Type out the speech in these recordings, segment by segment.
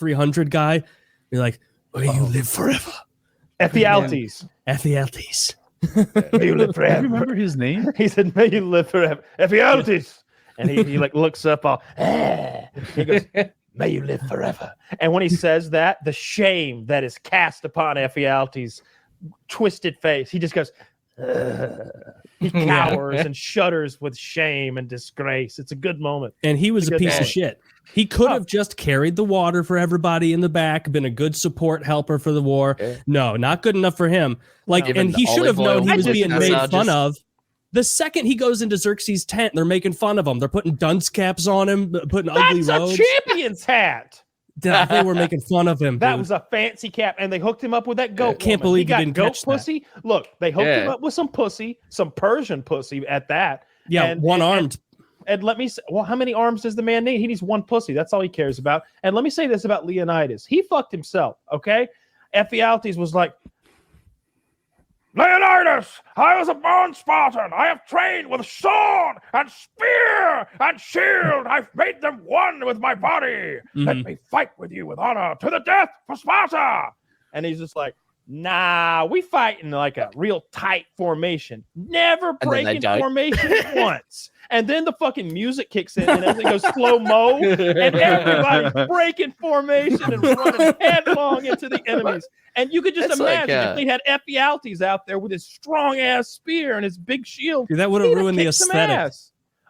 300 guy. You're like, may you live forever. Ephialtes. Ephialtes. May you live forever. Do you remember his name? He said, may you live forever. Ephialtes. And he like looks up all, he goes, may you live forever. And when he says that, the shame that is cast upon Ephialtes' twisted face, he just goes, he cowers and shudders with shame and disgrace. It's a good moment. And he was a piece of shit. He could have just carried the water for everybody in the back, been a good support helper for the war. No, not good enough for him. Like, and he should have known he was being made fun of. The second he goes into Xerxes' tent, they're making fun of him. They're putting dunce caps on him, putting ugly robes. That's a champion's hat. They were making fun of him. That was a fancy cap, and they hooked him up with that goat. Can't believe he didn't goat catch pussy. That. Look, they hooked him up with some pussy, some Persian pussy at that. Yeah, one-armed. And let me say, well, how many arms does the man need? He needs one pussy. That's all he cares about. And let me say this about Leonidas. He fucked himself, okay? Ephialtes was like, Leonidas, I was a born Spartan. I have trained with sword and spear and shield. I've made them one with my body. Let me fight with you with honor to the death for Sparta. And he's just like, nah, we fight in like a real tight formation. Never breaking formation once. And then the fucking music kicks in and everything goes slow-mo. And everybody's breaking formation and running headlong into the enemies. And you could just imagine if they had Ephialtes out there with his strong-ass spear and his big shield. Dude, that would have ruined the aesthetic.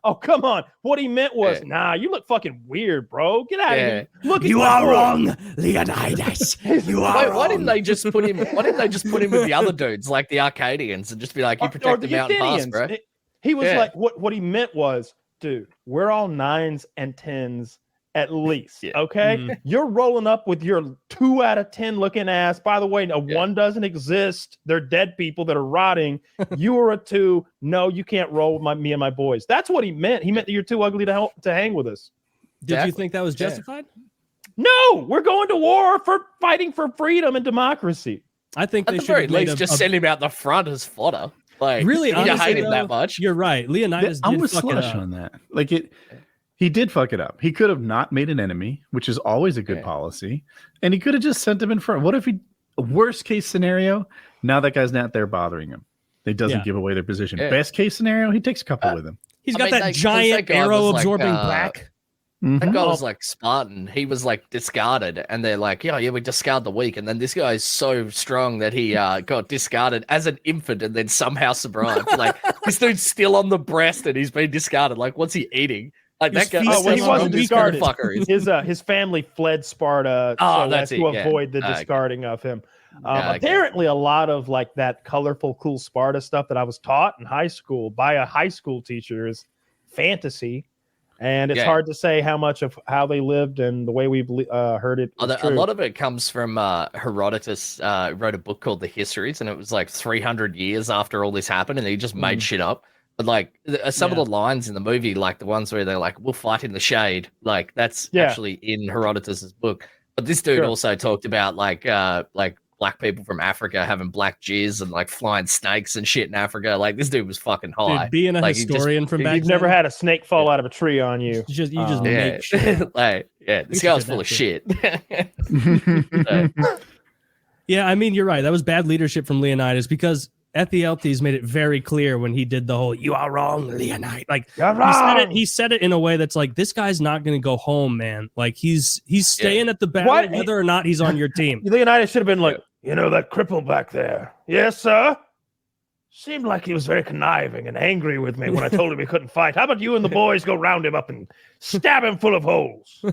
Oh, come on. What he meant was, nah, you look fucking weird, bro. Get out of here. Look, you are wrong, Leonidas. You are wrong. Why didn't they just put him with the other dudes, like the Arcadians, and just be like, you protect the mountain pass, bro? He was like, what he meant was, dude, we're all 9s and 10s at least, okay? You're rolling up with your 2 out of 10 looking ass. By the way, a 1 doesn't exist. They're dead people that are rotting. You are a 2. No, you can't roll with me and my boys. That's what he meant. He meant that you're too ugly to hang with us. Did you think that was justified? No, we're going to war for fighting for freedom and democracy. I think at the very least just send him out the front as fodder. Like, really, honestly, you hate him that much. You're right. Leonidas I'm did with Slush on that. Like he did fuck it up. He could have not made an enemy, which is always a good policy, and he could have just sent him in front. What if worst case scenario? Now that guy's not there bothering him. He doesn't give away their position. Best case scenario, he takes a couple with him. He's got that giant arrow absorbing back. That guy was like Spartan. He was like discarded, and they're like, yeah, we discard the weak. And then this guy is so strong that he got discarded as an infant and then somehow survived. Like, this dude's still on the breast and he's been discarded. Like, what's he eating? Like, that guy. Oh, well, he wasn't discarded. His family fled Sparta to avoid the discarding of him. Apparently, a lot of like that colorful, cool Sparta stuff that I was taught in high school by a high school teacher is fantasy. And it's hard to say how much of how they lived and the way we've heard it. A lot of it comes from Herodotus wrote a book called The Histories, and it was like 300 years after all this happened, and he just made shit up. But like some of the lines in the movie, like the ones where they're like, we'll fight in the shade, like that's actually in Herodotus's book. But this dude also talked about like black people from Africa having black jizz and like flying snakes and shit in Africa. Like, this dude was fucking high. Dude, being a like, from back then. You've never had a snake fall out of a tree on you. You just make shit. Like, this guy's full of shit. Yeah, I mean, you're right. That was bad leadership from Leonidas, because Ephialtes made it very clear when he did the whole "you are wrong, Leonidas." Like, he said it in a way that's like, this guy's not going to go home, man. Like, he's staying at the battle whether or not he's on your team. Leonidas should have been like, you know, that cripple back there. Yes, sir. Seemed like he was very conniving and angry with me when I told him he couldn't fight. How about you and the boys go round him up and stab him full of holes?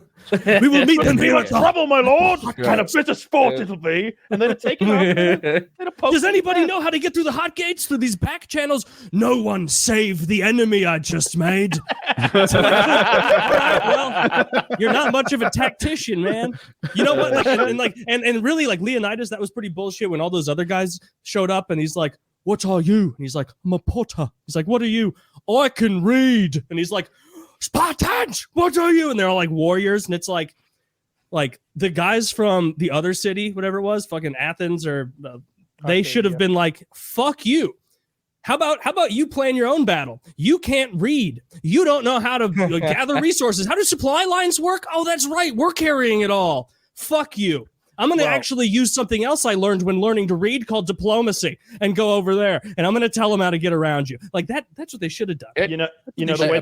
We will meet them here. Trouble, my lord. Kind of bit of sport it'll be. And then take him out. Does anybody know how to get through the hot gates, through these back channels? No one save the enemy I just made. All right, well, you're not much of a tactician, man. You know what? Like, and really, like, Leonidas, that was pretty bullshit when all those other guys showed up, and he's like, what are you? And he's like, I'm a potter. He's like, what are you? I can read. And he's like, Spartans, what are you? And they're all like warriors. And it's like the guys from the other city, whatever it was, fucking Athens, or they should have been like, fuck you. How about you plan your own battle? You can't read. You don't know how to gather resources. How do supply lines work? Oh, that's right. We're carrying it all. Fuck you. I'm going to actually use something else I learned when learning to read called diplomacy and go over there. And I'm going to tell them how to get around you. Like that's what they should have done. You know the way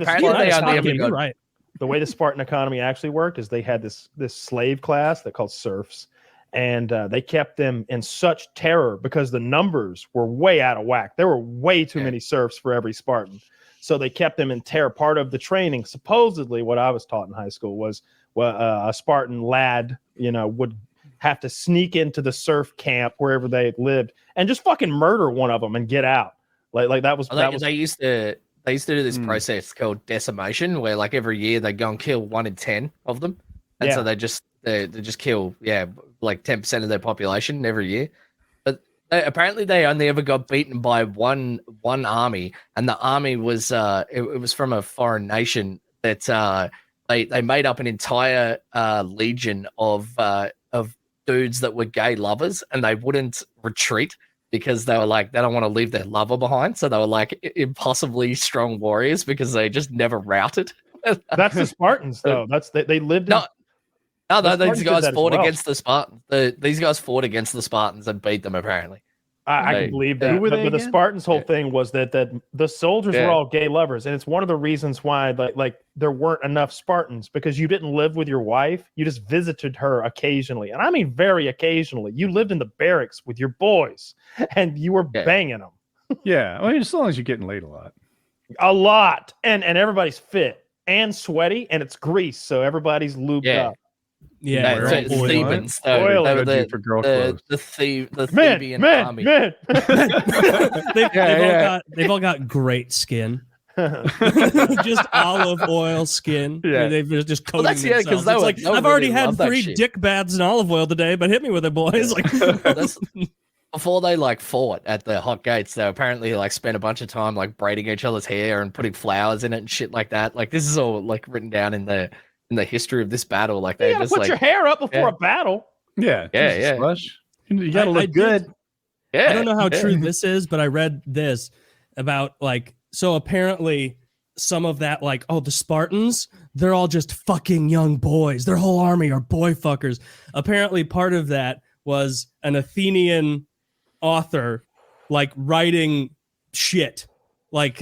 the way the Spartan economy actually worked is they had this slave class that called serfs, and they kept them in such terror because the numbers were way out of whack. There were way too many serfs for every Spartan. So they kept them in terror. Part of the training, supposedly what I was taught in high school was a Spartan lad, would have to sneak into the serf camp wherever they lived and just fucking murder one of them and get out. Like that was. They used to do this process called decimation, where like every year they go and kill 1 in 10 of them, and so they just kill like 10% of their population every year. But apparently they only ever got beaten by one army, and the army was it was from a foreign nation that they made up an entire legion of dudes that were gay lovers, and they wouldn't retreat because they were like, they don't want to leave their lover behind. So they were like impossibly strong warriors because they just never routed. That's the Spartans, though. They lived in... No, these guys fought against the Spartans. These guys fought against the Spartans and beat them, apparently. I can believe that. But the Spartans' whole thing was that the soldiers were all gay lovers, and it's one of the reasons why like there weren't enough Spartans, because you didn't live with your wife. You just visited her occasionally, and I mean very occasionally. You lived in the barracks with your boys, and you were banging them. Yeah, I mean, as long as you're getting laid a lot. A lot, and everybody's fit and sweaty, and it's grease, so every's lubed up. Yeah, it's Thebans. The Theban army. They've all got great skin. Just olive oil skin. Yeah. They've just coating themselves. It's like, I've already had 3 dick baths in olive oil today, but hit me with it, boys. Like before they like fought at the hot gates, they apparently like spent a bunch of time like braiding each other's hair and putting flowers in it and shit like that. Like this is all like written down in the history of this battle. Like they just put your hair up before a battle. Yeah. Slush. You gotta look good. I don't know how true this is, but I read this about like, so apparently some of that, like, the Spartans, they're all just fucking young boys. Their whole army are boy fuckers. Apparently part of that was an Athenian author like writing shit. Like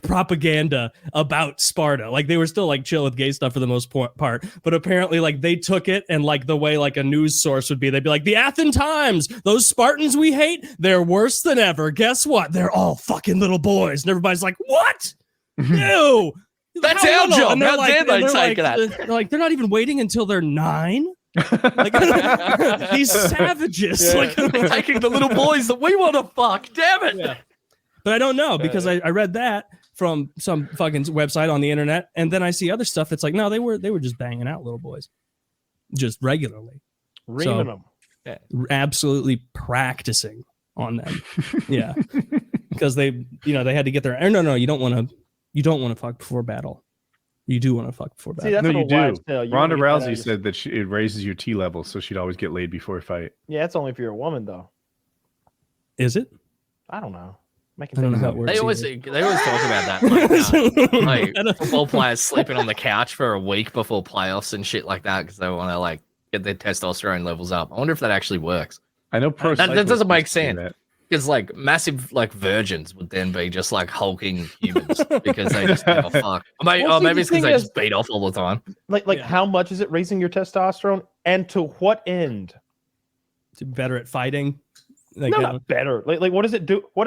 propaganda about Sparta. Like they were still like chill with gay stuff for the most part, but apparently like they took it and like the way like a news source would be, they'd be like, the Athens Times, those Spartans we hate, they're worse than ever. Guess what? They're all fucking little boys. And everybody's like, what? Ew. That's our job. And how dare they take that? They're like, they're not even waiting until they're 9. Like these savages, like they're taking the little boys that we want to fuck. Damn it. Yeah. But I don't know, because I read that from some fucking website on the internet, and then I see other stuff that's like, no, they were just banging out little boys, just regularly, reaming them, absolutely practicing on them, because they had to get their. No, you don't want to fuck before battle. You do want to fuck before battle. See, that's no, you do. Ronda Rousey said that it raises your T level, so she'd always get laid before a fight. Yeah, it's only if you're a woman, though. Is it? I don't know. I don't know how it works. They always talk about that. Like football players sleeping on the couch for a week before playoffs and shit like that because they want to like get their testosterone levels up. I wonder if that actually works. I know that doesn't make sense. Because like massive like virgins would then be just like hulking humans because they just never fuck. Maybe it's because they just beat off all the time. Like how much is it raising your testosterone, and to what end? To be better at fighting. Like, no, not better. Like what does it do? What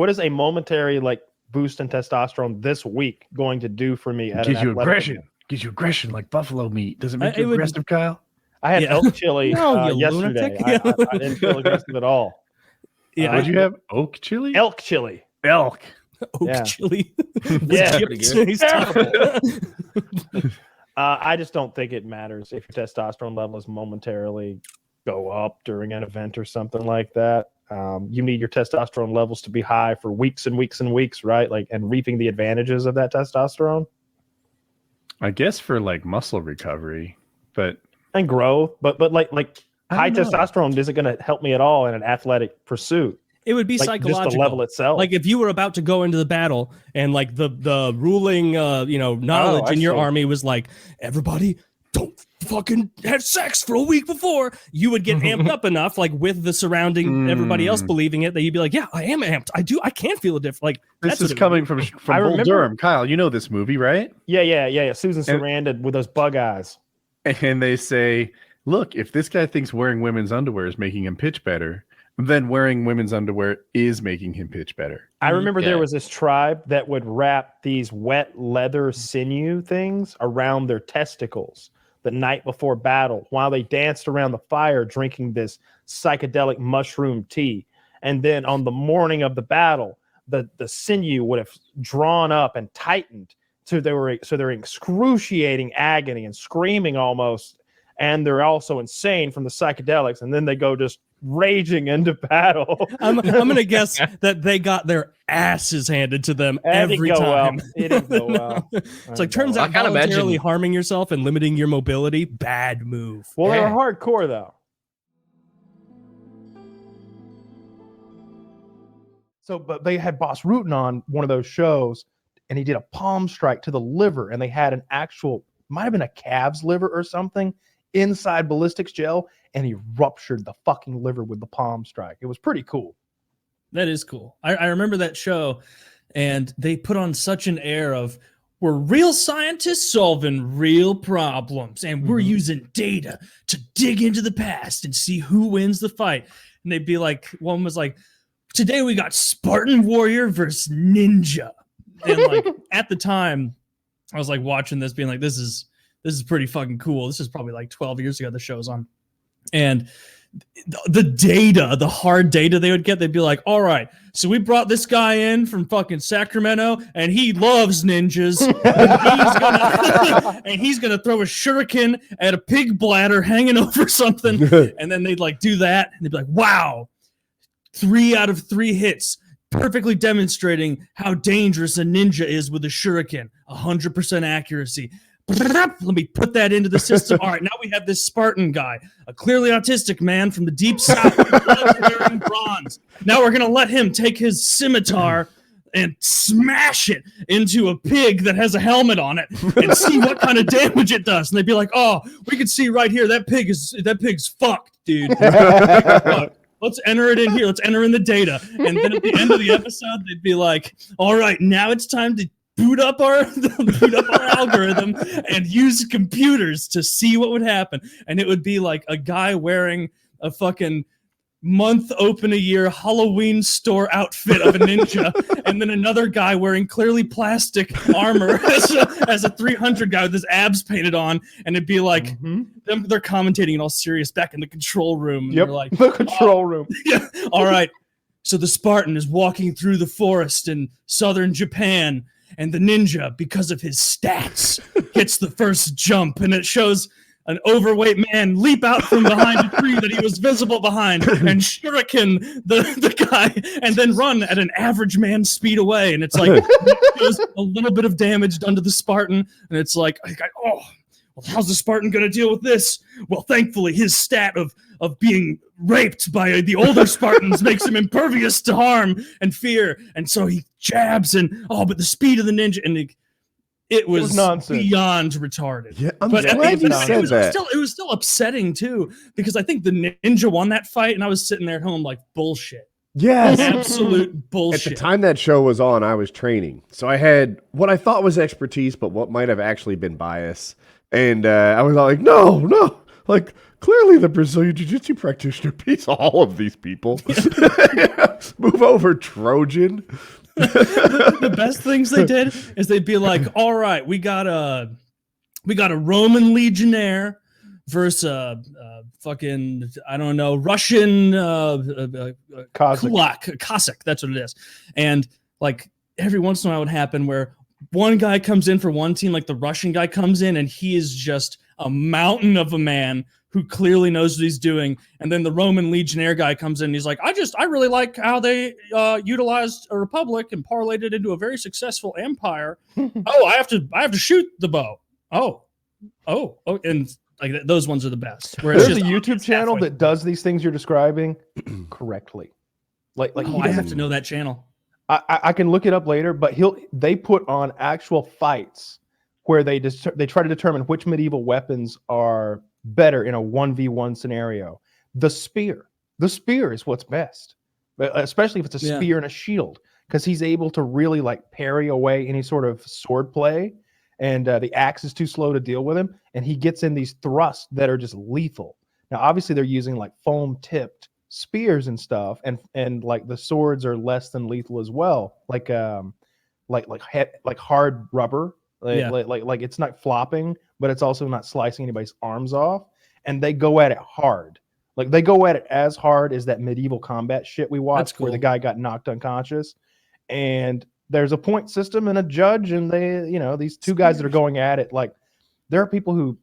is a momentary like boost in testosterone this week going to do for me? Gives you aggression. Gives you aggression like buffalo meat. Does it make you aggressive, Kyle? I had elk chili yesterday. I didn't feel aggressive at all. Yeah, what'd you have? Oak chili? Elk chili. Elk. Oak chili. Yeah, pretty good. I just don't think it matters if your testosterone levels momentarily go up during an event or something like that. You need your testosterone levels to be high for weeks and weeks and weeks, right? Like, and reaping the advantages of that testosterone. I guess for like muscle recovery, and growth, but like high testosterone isn't going to help me at all in an athletic pursuit. It would be like, psychological. Just the level itself. Like if you were about to go into the battle and like the ruling knowledge in your army was like, everybody don't fucking have sex for a week before, you would get amped up enough, like with the surrounding everybody else believing it, that you'd be like, yeah, I am amped. I can feel a difference. Like this is coming from Bull Durham. Kyle, you know this movie, right? Yeah. Susan Sarandon with those bug eyes. And they say, look, if this guy thinks wearing women's underwear is making him pitch better, then wearing women's underwear is making him pitch better. I remember there was this tribe that would wrap these wet leather sinew things around their testicles the night before battle while they danced around the fire drinking this psychedelic mushroom tea. And then on the morning of the battle, the sinew would have drawn up and tightened. So they're excruciating agony and screaming almost. And they're also insane from the psychedelics. And then they go just raging into battle. I'm gonna guess that they got their asses handed to them every time. It didn't go well. It's like, turns out voluntarily harming yourself and limiting your mobility, bad move. Well, they were hardcore though. So, but they had Boss Rutan on one of those shows, and he did a palm strike to the liver, and they had an actual, might have been a calf's liver or something, inside ballistics gel, and he ruptured the fucking liver with the palm strike. It was pretty cool. That is cool. I remember that show, and they put on such an air of, we're real scientists solving real problems, and we're using data to dig into the past and see who wins the fight. And they'd be like, one was like, today we got Spartan warrior versus ninja. And like at the time, I was like watching this, being like, this is pretty fucking cool. This is probably like 12 years ago the show was on. And the data, the hard data they would get, they'd be like, all right, so we brought this guy in from fucking Sacramento, and he loves ninjas. And he's gonna throw a shuriken at a pig bladder hanging over something. And then they'd like do that, and they'd be like, wow, 3 out of 3 hits, perfectly demonstrating how dangerous a ninja is with a shuriken. 100% accuracy. Let me put that into the system. All right, now we have this Spartan guy, a clearly autistic man from the deep south, wearing bronze. Now we're gonna let him take his scimitar and smash it into a pig that has a helmet on it and see what kind of damage it does. And they'd be like, "Oh, we can see right here that pig's fucked, dude. Let's enter it in here. Let's enter in the data." And then at the end of the episode, they'd be like, "All right, now it's time to boot up our algorithm and use computers to see what would happen." And it would be like a guy wearing a fucking month open a year Halloween store outfit of a ninja, and then another guy wearing clearly plastic armor as a 300 guy with his abs painted on. And it'd be like they're commentating it all serious back in the control room. And they're like, the control room. Yeah, all right. So the Spartan is walking through the forest in southern Japan, and the ninja, because of his stats, gets the first jump, and it shows an overweight man leap out from behind a tree that he was visible behind and shuriken the guy, and then run at an average man's speed away. And it's like, there's a little bit of damage done to the Spartan, and it's like, oh, well, how's the Spartan going to deal with this? Well, thankfully, his stat of being raped by the older Spartans makes him impervious to harm and fear. And so he jabs, and but the speed of the ninja, and it was beyond retarded. Yeah, I'm glad you said that. It was still upsetting too, because I think the ninja won that fight, and I was sitting there at home like, bullshit. Yes. Absolute bullshit. At the time that show was on, I was training. So I had what I thought was expertise, but what might have actually been bias. And I was like, no. Like, clearly the Brazilian Jiu-Jitsu practitioner beats all of these people. Move over, Trojan. The best things they did is they'd be like, all right, we got a Roman legionnaire versus fucking, I don't know, Russian Cossack. That's what it is. And like every once in a while it would happen where one guy comes in for one team, like the Russian guy comes in, and he is just a mountain of a man who clearly knows what he's doing. And then the Roman legionnaire guy comes in, and he's like, I really like how they utilized a republic and parlayed it into a very successful empire. I have to shoot the bow. Oh, and like those ones are the best. Where there's a YouTube channel that does these things you're describing correctly. Like I have to know that channel. I can look it up later, but they put on actual fights where they try to determine which medieval weapons are better in a 1v1 scenario. The spear is what's best, especially if it's a spear and a shield, because he's able to really like parry away any sort of sword play, and the axe is too slow to deal with him, and he gets in these thrusts that are just lethal. Now, obviously, they're using like foam tipped spears and stuff, and like the swords are less than lethal as well, like hard rubber, like it's not flopping, but it's also not slicing anybody's arms off, and they go at it hard. Like they go at it as hard as that medieval combat shit we watched, where the guy got knocked unconscious. And there's a point system and a judge, and they, these two guys that are going at it. Like there are people who,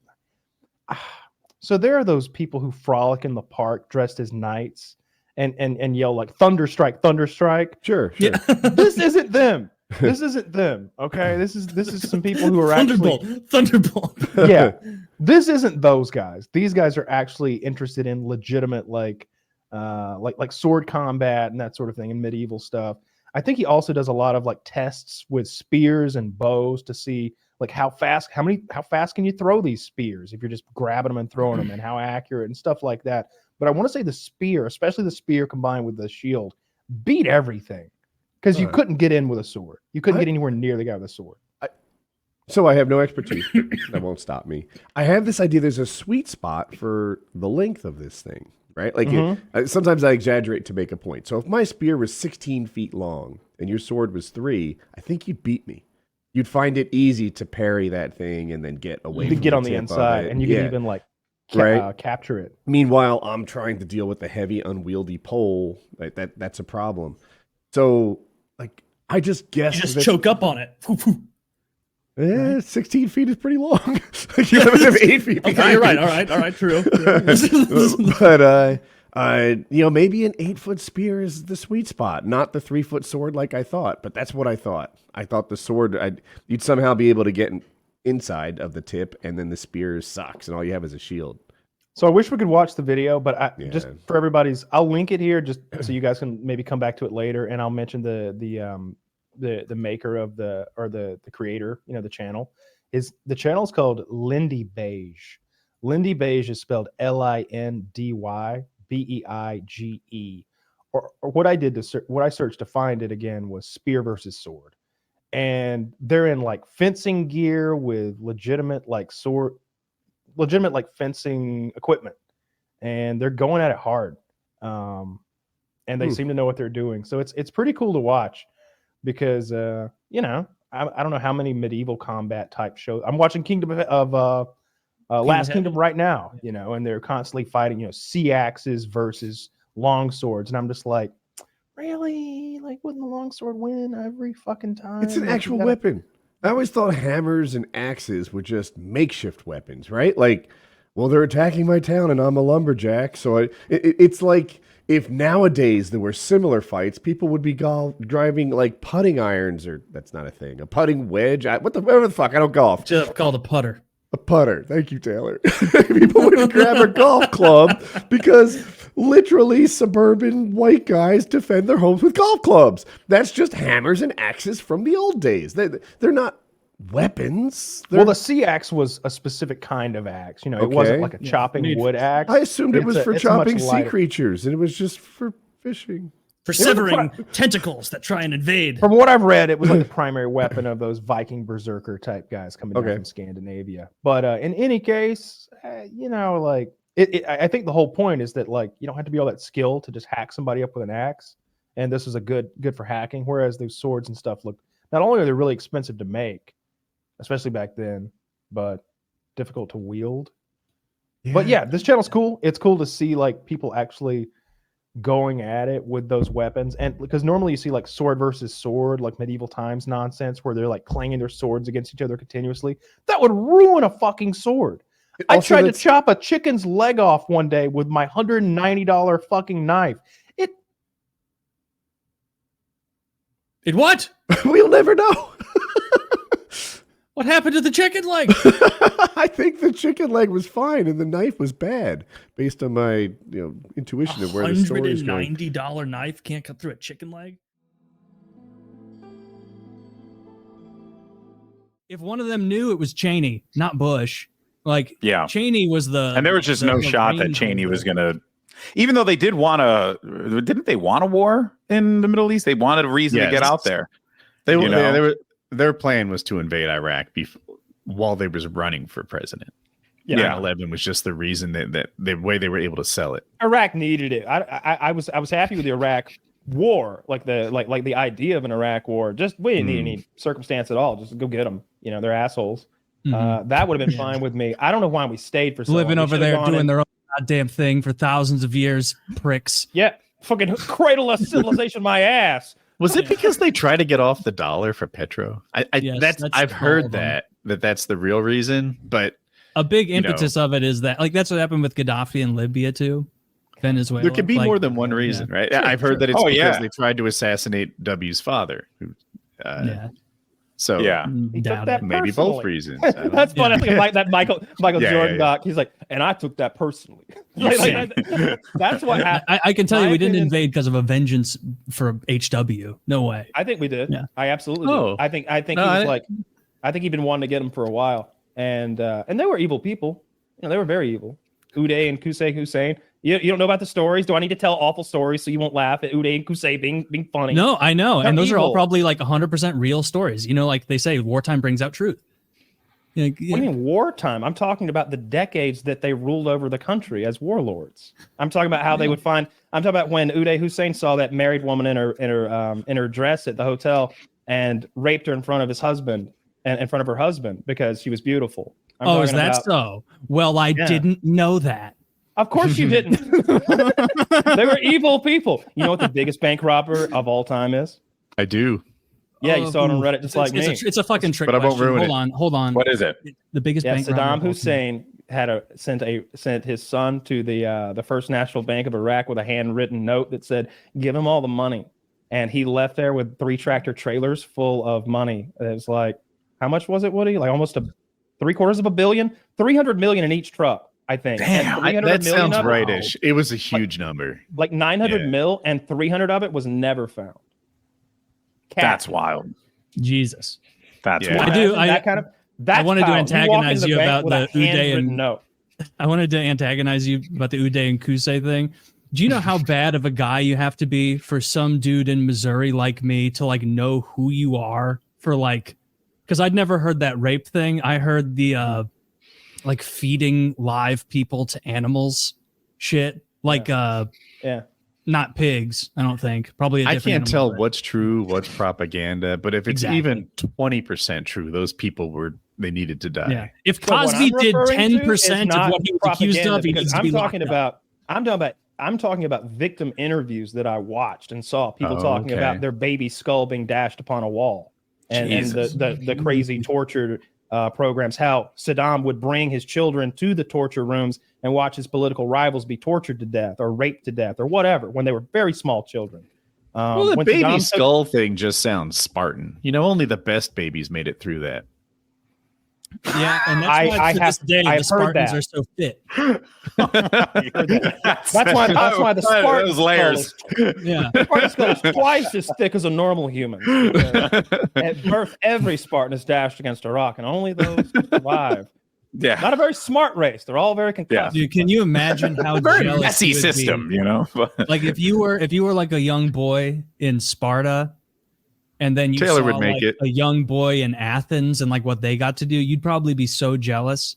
so there are those people who frolic in the park dressed as knights and yell like thunder strike, thunder strike. Sure. Yeah. This isn't them. This isn't them. Okay. This is some people who are Thunderbolt. Yeah. This isn't those guys. These guys are actually interested in legitimate like sword combat and that sort of thing, and medieval stuff. I think he also does a lot of like tests with spears and bows to see like how fast can you throw these spears if you're just grabbing them and throwing them, and how accurate and stuff like that. But I want to say the spear, especially the spear combined with the shield, beat everything, because you couldn't get in with a sword. You couldn't get anywhere near the guy with a sword. So I have no expertise. That won't stop me. I have this idea there's a sweet spot for the length of this thing, right? Like sometimes I exaggerate to make a point. So if my spear was 16 feet long and your sword was 3, I think you'd beat me. You'd find it easy to parry that thing and then get away. You from could get the on the tip inside, of it. and you could even like capture it. Meanwhile, I'm trying to deal with the heavy, unwieldy pole. Like that's a problem. So, like, I just guess You just choke up on it. 16 feet is pretty long. You have 8 feet. Okay, you're right. All right, true. But maybe an 8-foot spear is the sweet spot, not the 3-foot sword like I thought. But that's what I thought. I thought the sword, you'd somehow be able to get inside of the tip, and then the spear sucks, and all you have is a shield. So I wish we could watch the video, but just for everybody's, I'll link it here just so you guys can maybe come back to it later, and I'll mention the maker of the creator, the channel. The channel is called Lindy Beige. Lindy Beige is spelled LINDYBEIGE. Or what I did what I searched to find it again was spear versus sword, and they're in like fencing gear with legitimate like fencing equipment, and they're going at it hard, and they seem to know what they're doing. So it's pretty cool to watch, because I don't know how many medieval combat type shows. I'm watching Last Kingdom right now, and they're constantly fighting, sea axes versus long swords, and I'm just like, really? Like, wouldn't the longsword win every fucking time? It's an actual weapon. I always thought hammers and axes were just makeshift weapons, right? Like, well, they're attacking my town and I'm a lumberjack. So it's like if nowadays there were similar fights, people would be driving like putting irons, or that's not a thing, a putting wedge. Whatever the fuck, I don't golf. Just called a putter. A putter. Thank you, Taylor. People would grab a golf club because literally suburban white guys defend their homes with golf clubs. That's just hammers and axes from the old days. They're not weapons. Well, the sea axe was a specific kind of axe. It wasn't like a chopping wood axe. I assumed it was for chopping sea creatures, and it was just for fishing. For severing tentacles that try and invade. From what I've read, it was like the primary weapon of those Viking berserker type guys coming down from Scandinavia. But in any case, I think the whole point is that like you don't have to be all that skilled to just hack somebody up with an axe, and this is a good for hacking. Whereas those swords and stuff look, not only are they really expensive to make, especially back then, but difficult to wield. Yeah. But yeah, this channel's cool. It's cool to see like people actually going at it with those weapons, and because normally you see like sword versus sword, like medieval times nonsense where they're like clanging their swords against each other continuously. That would ruin a fucking sword. I tried to chop a chicken's leg off one day with my $190 fucking knife. It what? We'll never know. What happened to the chicken leg? I think the chicken leg was fine and the knife was bad, based on my intuition of where the story is going. $190 knife can't cut through a chicken leg? if one of them knew, it was Cheney, not Bush. Like, Yeah. Cheney was And there was just no shot that Cheney was going to, even though they didn't they want a war in the Middle East? They wanted a reason to get out there. Their plan was to invade Iraq while they was running for president. Yeah. 9/11 was just the reason that the way they were able to sell it. Iraq needed it. I was happy with the Iraq war, like the idea of an Iraq war. Just we didn't need any circumstance at all. Just go get them. You know, they're assholes. That would have been fine with me. I don't know why we stayed for so living long. over there doing their own goddamn thing for thousands of years, pricks. Yeah, fucking cradle of civilization, my ass. Was it because they try to get off the dollar for petro? Yes, I've heard that's the real reason, but a big impetus of it is that, like, that's what happened with Gaddafi in Libya too, Venezuela. There could be more than one reason, right? Sure, I've heard that it's because yeah. they tried to assassinate W's father. So He took that maybe personally. both reasons. That's funny. I think like that Michael Yeah, Jordan yeah. doc. He's like, and I took that personally. That's what happened. I can tell you, My we didn't opinion- invade because of a vengeance for HW. No way. I think we did. Yeah. I absolutely Oh. did. I think No, he was like, I think he'd been wanting to get him for a while, and they were evil people. You know, they were very evil. Uday and Qusay Hussein. You don't know about the stories? Do I need to tell awful stories so you won't laugh at Uday and Qusay being funny? No, I know, They're and those are all evil. probably like 100% real stories. You know, like they say, wartime brings out truth. Like, What do you mean wartime? I'm talking about the decades that they ruled over the country as warlords. I'm talking about how they would find. I'm talking about when Uday Hussein saw that married woman in her dress at the hotel and raped her in front of his husband and in front of her husband because she was beautiful. I'm is talking that about- so? Well, I didn't know that. Of course you didn't. They were evil people. You know what the biggest bank robber of all time is? I do. Yeah, you saw it on Reddit just like me. It's a fucking trick But I won't question. ruin Hold on. What is it? The biggest Yeah, bank Saddam robber of all time. Hussein sent his son to the First National Bank of Iraq with a handwritten note that said, "Give him all the money," and he left there with 3 tractor trailers full of money. It was like, how much was it, Woody? Like almost $750 million, 300 million in each truck, I think. Damn, And 300 that million sounds of it- rightish. It was a huge number. Like 900 Yeah. mil, and 300 of it was never found. That's wild. Jesus. That's Yeah. wild. I do. Imagine that kind of. That's wanted to power. You walk antagonize into you bank about with a the Uday handwritten and- note. I wanted to antagonize you about the Uday and Qusay thing. Do you know how bad of a guy you have to be for some dude in Missouri like me to like know who you are for like, because I'd never heard that rape thing. I heard the like feeding live people to animals shit. Like Yeah. not pigs, I don't think. Probably a I different can't animal, tell what's true, what's propaganda, but if it's Exactly. even 20% true, those people they needed to die. Yeah. If So what Cosby I'm did referring to 10% is of not what he was accused propaganda, of, he because needs to be I'm talking about victim interviews that I watched and saw people Oh, talking okay. about their baby skull being dashed upon a wall, and Jesus. the crazy torture programs. How Saddam would bring his children to the torture rooms and watch his political rivals be tortured to death or raped to death or whatever when they were very small children. Well, the when baby Saddam took- skull thing just sounds Spartan. You know, only the best babies made it through that. Yeah, and that's why to this day I've the Spartans heard are so fit. That's why the Spartan Those layers. Yeah. Spartan skull is twice as thick as a normal human. At birth, every Spartan is dashed against a rock, and only those who survive. Yeah. Not a very smart race. They're all very concussed. Dude, can you imagine how Very jealous messy you would be? system, you know. Like if you were like a young boy in Sparta, and then you Taylor saw would make like it. a young boy in Athens and like what they got to do, you'd probably be so jealous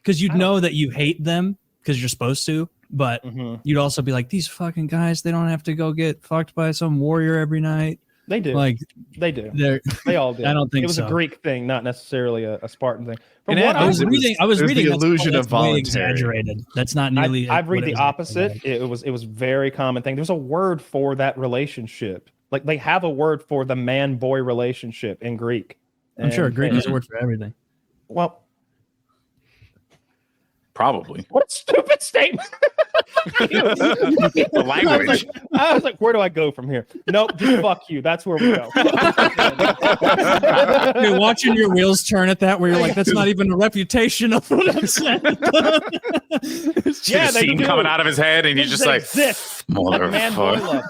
because you'd know that you hate them because you're supposed to, but Mhm. you'd also be like, these fucking guys, they don't have to go get fucked by some warrior every night. They do. Like They do. they're. They all do. I don't think it was so. a Greek thing, not necessarily a Spartan thing. From And what I was it was- reading. I was it was reading the that's- illusion that's of way voluntary. exaggerated. That's not nearly. I've read what the it is opposite. It was very common thing. There's a word for that relationship. Like they have a word for the man-boy relationship in Greek. I'm sure And- Greek and- is a word for everything. Well, Probably. what a stupid statement. The language. I was like, where do I go from here? Nope, just fuck you. That's where we go. You're watching your wheels turn at that, where you're like, "That's not even a reputation of what I'm saying." Yeah, Just they scene do. coming out of his head, and he's just They like, exist. Like man-boy motherfucker. love.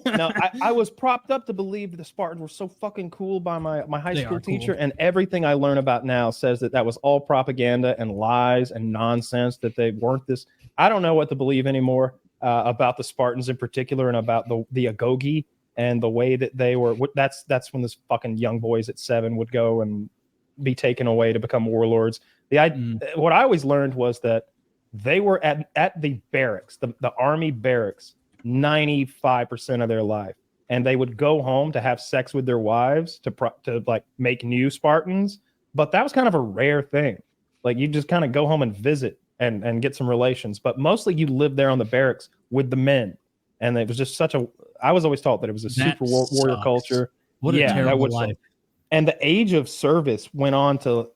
No, I was propped up to believe the Spartans were so fucking cool by my high They school are cool. teacher, and everything I learn about now says that was all propaganda and lies and nonsense, that they weren't this. I don't know what to believe anymore about the Spartans in particular, and about the Agogi and the way that they were. That's when this fucking young boys at 7 would go and be taken away to become warlords. What I always learned was that they were at the barracks, the army barracks, 95% of their life, and they would go home to have sex with their wives to like make new Spartans. But that was kind of a rare thing. Like, you just kind of go home and visit and get some relations, but mostly you live there on the barracks with the men. And it was just I was always taught that it was a super warrior culture. What a terrible life. And the age of service went on to,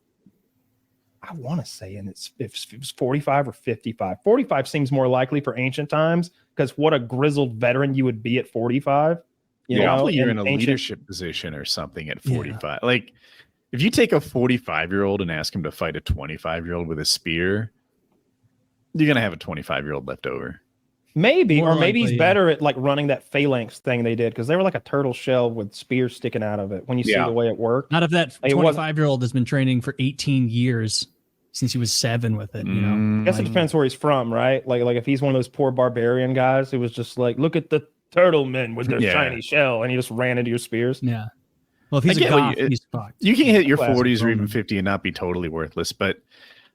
I want to say, and if it was 45 or 55. 45 seems more likely for ancient times, because what a grizzled veteran you would be at 45. Probably you're in a leadership position or something at 45. Yeah. Like, if you take a 45-year-old and ask him to fight a 25-year-old with a spear, you're going to have a 25-year-old left over. Maybe, more or maybe likely, he's better at like running that phalanx thing they did, because they were like a turtle shell with spears sticking out of it when you see the way it worked. Not if that 25-year-old has been training for 18 years since he was 7 with it. You know, I guess it depends where he's from, right? Like if he's one of those poor barbarian guys who was just like, look at the turtle men with their shiny shell, and he just ran into your spears. Yeah. Well, if he's a goth, he's fucked. You can hit your 40s or even 50 and not be totally worthless, but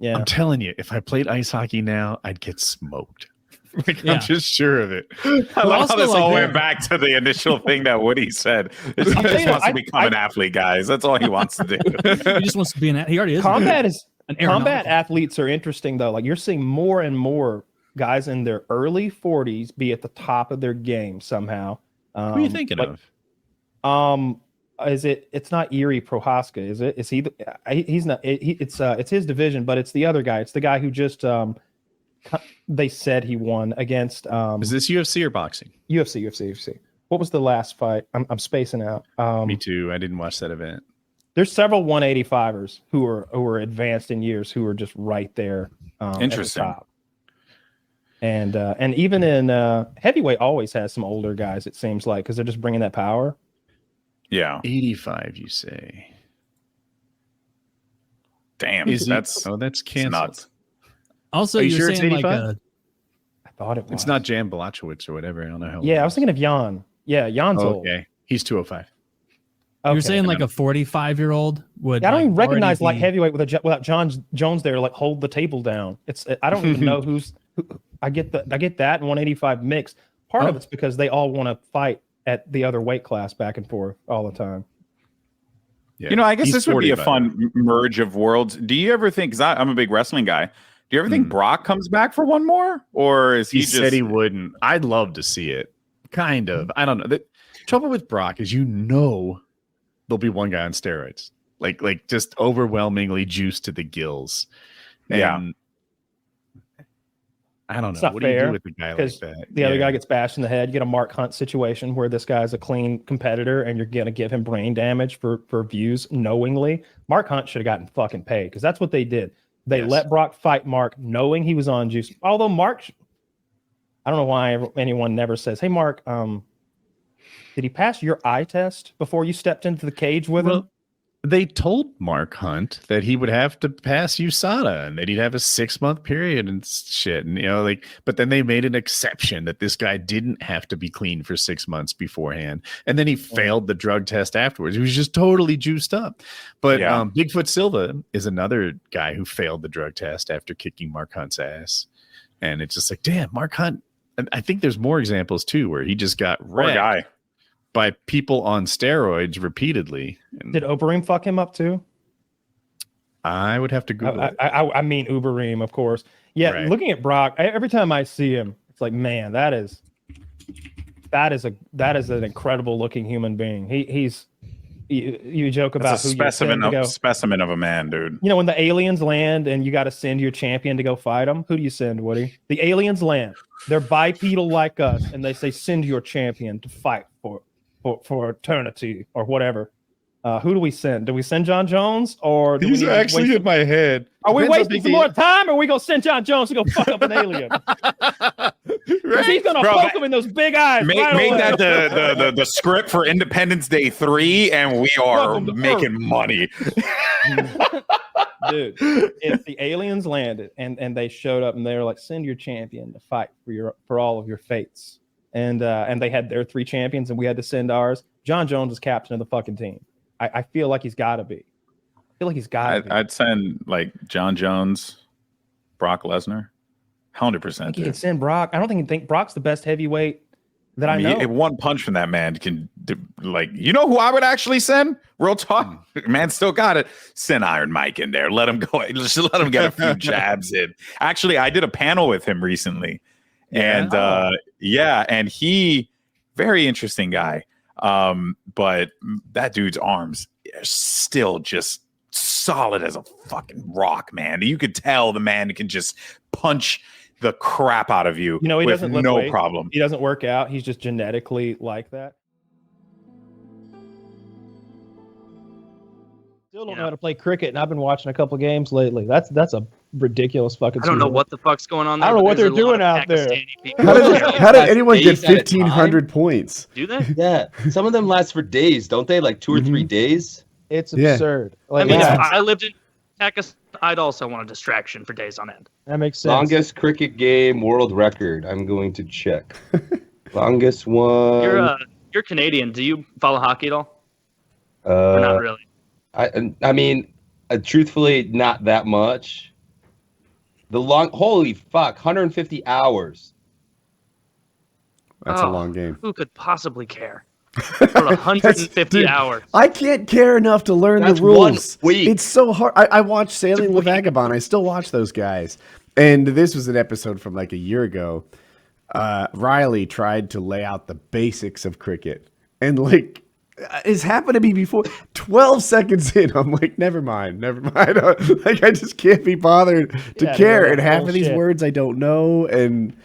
I'm telling you, if I played ice hockey now, I'd get smoked. I'm just sure of it. I love how this all went back to the initial thing that Woody said. He just wants to become an athlete, guys. That's all he wants to do. He just wants to be an athlete. He already is. Combat athletes are interesting, though. Like, you're seeing more and more guys in their early 40s be at the top of their game somehow. Who are you thinking of? It's not Yuri Prohaska, is it? Is he? He's not. It's his division, but it's the other guy. It's the guy who just they said he won against. Is this UFC or boxing? UFC. What was the last fight? I'm spacing out. Me too. I didn't watch that event. There's several 185ers who are advanced in years who are just right there. Interesting. At the top. And even in heavyweight, always has some older guys. It seems like, because they're just bringing that power. Yeah, 85. You say? Damn, that's canceled. Nuts. Also, are you sure saying it's 85? Like I thought it was. It's not Jan Blachowicz or whatever. I don't know how. Yeah, I was thinking of Jan. Yeah, Jan's old. Okay, he's 205. You're saying like a 45-year-old would. I don't even recognize light heavyweight without John Jones there to like hold the table down. I don't even know who. I get that and 185 mixed. Part of it's because they all want to fight at the other weight class back and forth all the time. Yeah. I guess this would be a fun merge of worlds. Do you ever think? Because I'm a big wrestling guy. Do you ever think Brock comes back for one more, or is he just said he wouldn't? I'd love to see it. Kind of. I don't know. The trouble with Brock is, there'll be one guy on steroids, like just overwhelmingly juiced to the gills. And I don't know. What do you do with a guy like that? The other guy gets bashed in the head. You get a Mark Hunt situation where this guy's a clean competitor and you're going to give him brain damage for views knowingly. Mark Hunt should have gotten fucking paid, because that's what they did. They let Brock fight Mark knowing he was on juice. Although Mark, I don't know why anyone never says, hey, Mark, did he pass your eye test before you stepped into the cage with him? They told Mark Hunt that he would have to pass USADA and that he'd have a 6-month period and shit. And, but then they made an exception that this guy didn't have to be clean for 6 months beforehand. And then he failed the drug test afterwards. He was just totally juiced up. But Bigfoot Silva is another guy who failed the drug test after kicking Mark Hunt's ass. And it's just like, damn, Mark Hunt. And I think there's more examples too, where he just got wrecked by people on steroids repeatedly. Did Oberheim fuck him up too? I would have to Google it. I mean Oberheim, of course. Yeah, looking at Brock, every time I see him, it's like, man, that is an incredible looking human being. You joke about who specimen of a man, dude. When the aliens land and you got to send your champion to go fight them, who do you send, Woody? The aliens land. They're bipedal like us, and they say, send your champion to fight for eternity or whatever. Who do we send? Do we send John Jones or do These we are actually in my head. Are we Depends how wasting big some more time, or are we gonna send John Jones to go fuck up an alien? Because he's gonna poke him in those big eyes. Make that the script for Independence Day 3, and we are making money. Dude, if the aliens landed and they showed up and they were like, send your champion to fight for all of your fates, and they had their 3 champions and we had to send ours, John Jones is captain of the fucking team. I feel like he's got to be. I feel like he's got to be. I'd send like John Jones, Brock Lesnar, 100%. I think he can send Brock. I don't think Brock's the best heavyweight that I know. One punch from that man can you know who I would actually send? Real talk, man, still got it. Send Iron Mike in there. Let him go. Just let him get a few jabs in. Actually, I did a panel with him recently, and and he very interesting guy. But that dude's arms are still just solid as a fucking rock, man. You could tell the man can just punch the crap out of you. You know, he with doesn't lift no weights. problem. He doesn't work out. He's just genetically like that. Still don't know how to play cricket, and I've been watching a couple games lately. That's a ridiculous fucking. I don't know what the fuck's going on there. I don't know what but they're there's a lot doing of out there. Pakistani people. How did anyone get days at a 1,500 points? Do they? Yeah, some of them last for days, don't they? Like 2 or 3 days. It's Yeah. absurd. I Like, mean, yeah, if I lived in Pakistan, I'd also want a distraction for days on end. that makes sense. Longest cricket game world record. I'm going to check. Longest one. You're Canadian. Do you follow hockey at all? Or not really? I mean, truthfully, not that much. Holy fuck, 150 hours. That's a long game. Who could possibly care? For 150 Dude, hours. I can't care enough to learn That's the rules. 1 week. It's so hard. I watched Sailing the Vagabond. I still watch those guys. And this was an episode from like a year ago. Riley tried to lay out the basics of cricket. And like, it's happened to me before. 12 seconds in, I'm like, never mind. Like, I just can't be bothered to care. And half of these words I don't know. And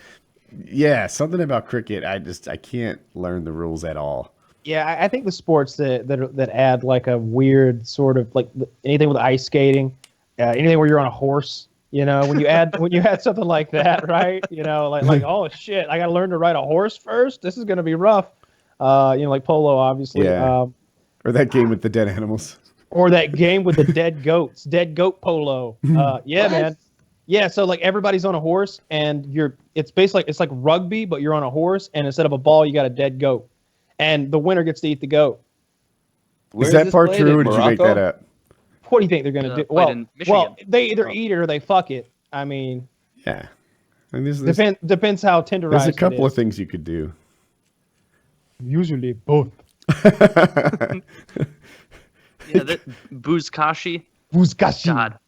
yeah, something about cricket, I can't learn the rules at all. Yeah, I think the sports that add like a weird sort of like anything with ice skating, anything where you're on a horse, you know, when you add something like that, right? You know, like oh shit, I got to learn to ride a horse first. This is gonna be rough. You know, like polo, obviously. Yeah. Or that game with the dead animals. Or that game with the dead goats, dead goat polo. Yeah, man. Yeah, so like everybody's on a horse, and it's basically it's like rugby, but you're on a horse, and instead of a ball, you got a dead goat, and the winner gets to eat the goat. Is that part true, or did you make that up? What do you think they're gonna do? Well, they either eat it or they fuck it. I mean, yeah. I mean, depends how tenderized. There's a couple of things you could do. Usually both. Yeah, that Buzkashi. God.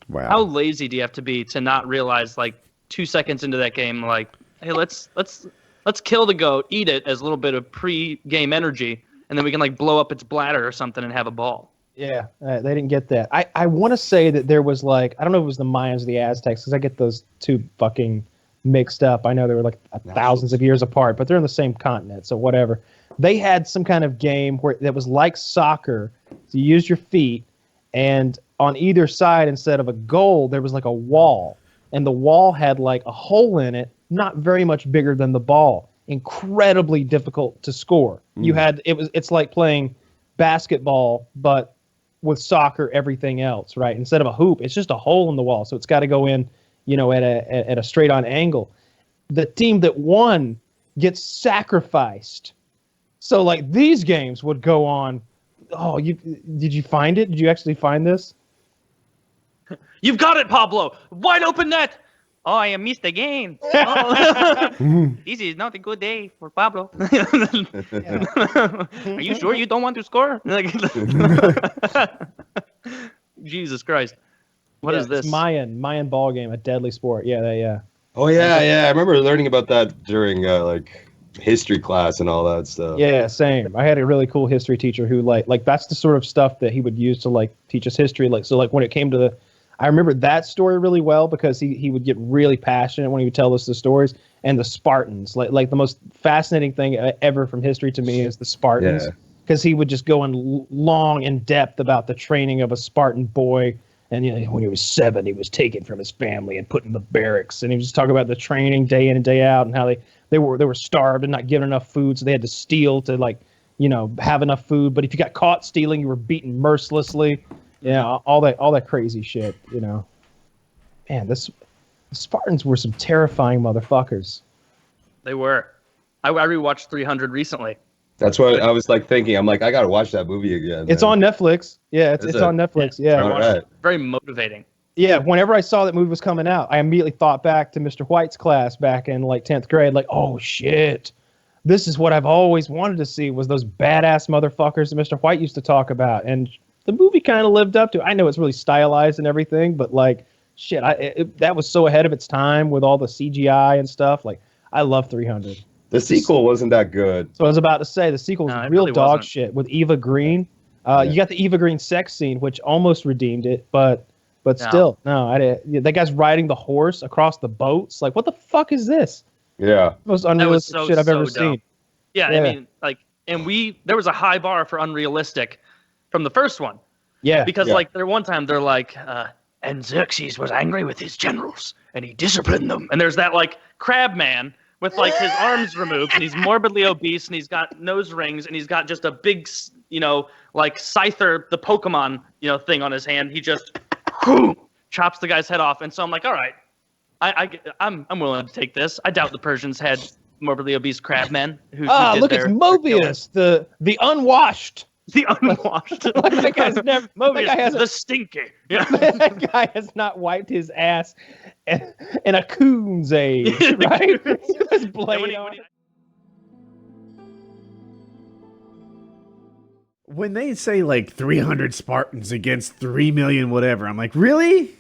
Wow. How lazy do you have to be to not realize, like 2 seconds into that game, like, hey, let's kill the goat, eat it as a little bit of pre-game energy, and then we can like blow up its bladder or something and have a ball. Yeah, they didn't get that. I want to say that there was like, I don't know if it was the Mayans or the Aztecs, because I get those two fucking mixed up. I know they were like thousands of years apart, but they're in the same continent, so whatever. They had some kind of game that was like soccer. So you used your feet, and on either side, instead of a goal, there was like a wall, and the wall had like a hole in it, not very much bigger than the ball. Incredibly difficult to score. It's like playing basketball, but with soccer, everything else, right? Instead of a hoop, it's just a hole in the wall, so it's got to go in, you know, at a straight on angle. The team that won gets sacrificed. So like these games would go on. Oh, did you find it? Did you actually find this? You've got it, Pablo. Wide open net. Oh, I missed the game. Oh. This is not a good day for Pablo. Are you sure you don't want to score? Jesus Christ. What is this? It's Mayan ball game, a deadly sport. Yeah. Oh yeah. I remember learning about that during like history class and all that stuff. Yeah, same. I had a really cool history teacher who like that's the sort of stuff that he would use to like teach us history. Like so, like when it came to I remember that story really well because he would get really passionate when he would tell us the stories. And the Spartans, like the most fascinating thing ever from history to me is the Spartans. Yeah. because he would just go in long in depth about the training of a Spartan boy. And when he was 7, he was taken from his family and put in the barracks. And he was just talking about the training day in and day out, and how they were starved and not given enough food, so they had to steal to have enough food. But if you got caught stealing, you were beaten mercilessly. All that crazy shit. Man, the Spartans were some terrifying motherfuckers. They were. I rewatched 300 recently. That's what I was thinking. I'm like, I gotta watch that movie again. It's on Netflix. Yeah, it's on Netflix. Yeah. All right. Very motivating. Yeah, whenever I saw that movie was coming out, I immediately thought back to Mr. White's class back in 10th grade. Like, oh shit, this is what I've always wanted to see, was those badass motherfuckers that Mr. White used to talk about. And the movie kind of lived up to it. I know it's really stylized and everything, but shit, that was so ahead of its time with all the CGI and stuff. I love 300. The sequel wasn't that good. So I was about to say, the sequel was real really dog wasn't. shit with Eva Green. You got the Eva Green sex scene, which almost redeemed it, but still, no. That guy's riding the horse across the boats. What the fuck is this? Yeah. Most unrealistic shit I've ever dumb. seen. Yeah, I mean, there was a high bar for unrealistic from the first one. Yeah. Because there one time they're like, and Xerxes was angry with his generals and he disciplined them. And there's that crab man with his arms removed, and he's morbidly obese, and he's got nose rings, and he's got just a big, Scyther, the Pokemon, thing on his hand. He just chops the guy's head off. And so I'm like, all right, I'm willing to take this. I doubt the Persians had morbidly obese crab men who did look, it's Mobius, the unwashed. The unwashed. That guy's never. Mobius, that guy has the stinky. Yeah. That guy has not wiped his ass in a coon's age, right? His blade on. When they say 300 Spartans against 3 million whatever, I'm like, really?